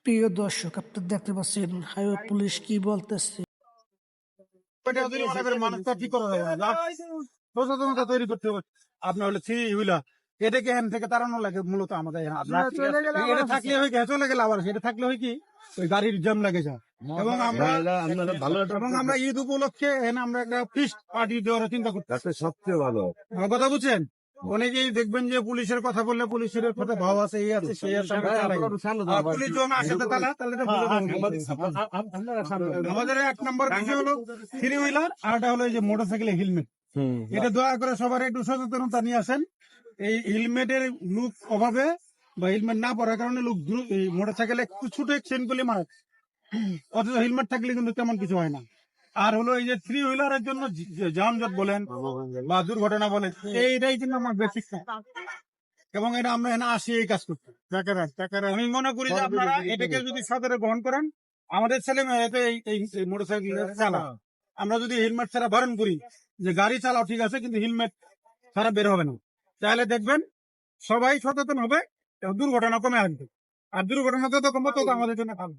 প্রিয় দর্শক, আপনারা দেখতে পাচ্ছেন হাইওয়ে পুলিশ কি বলতেছে। মানুষটা ঠিক করা যাবে না, সচেতনতা তৈরি করতে হবে। আপনার হলো থ্রি হুইলার, এটাকে হ্যান্ড থেকে তাড়ানো লাগে মূলত আমাদের এটা থাকলে হয় কি, চলে গেলে আবার সেটা থাকলে হয় কি ওই গাড়ির জ্যাম লাগে যায়। এবং আমরা ঈদ উপলক্ষে আমরা একটা ফিস্ট পার্টি দেওয়ার চিন্তা করছি, সবচেয়ে ভালো। আমার কথা বুঝছেন। অনেকেই দেখবেন যে পুলিশের কথা বললে পুলিশের কথা ভাব আছে, এই আছে সেই আছে, আমরা চালাই না। আর পুলিশ যখন আসে তো তাহলে এটা ভুলে যাবে। আমাদের 1 নম্বর বিষয় হলো থ্রি হুইলার, আর এটা হলো এই যে মোটরসাইকেলের হেলমেট। এটা দয়া করে সবার একটু সচেতনতা নিয়ে আসেন। এই হেলমেটের লুক অভাবে বা হেলমেট না পড়ার কারণে লোক এই মোটরসাইকেলে একটু ছোট অ্যাক্সিডেন্ট করলে মারে, অথচ হেলমেট থাকলে কিন্তু তেমন কিছু হয় না। আর হলো এই যে থ্রি হুইলারের জন্য যানজট বলেন বা দুর্ঘটনা বলেন, এইটাই কিন্তু আমার বেসিক। এবং এটা আমরা এখানে আসি এই কাজ করতে। আমি মনে করি যে আপনারা এটাকে যদি সাদরে গ্রহণ করেন, আমাদের ছেলে মেয়ে এই মোটরসাইকেল চালা, আমরা যদি হেলমেট ছাড়া বারণ করি যে গাড়ি চালাও ঠিক আছে, কিন্তু হেলমেট ছাড়া বের হবে না, তাহলে দেখবেন সবাই সচেতন হবে, দুর্ঘটনা কমে আসবে। আর দুর্ঘটনা যত কমবে তত আমাদের জন্য ভালো।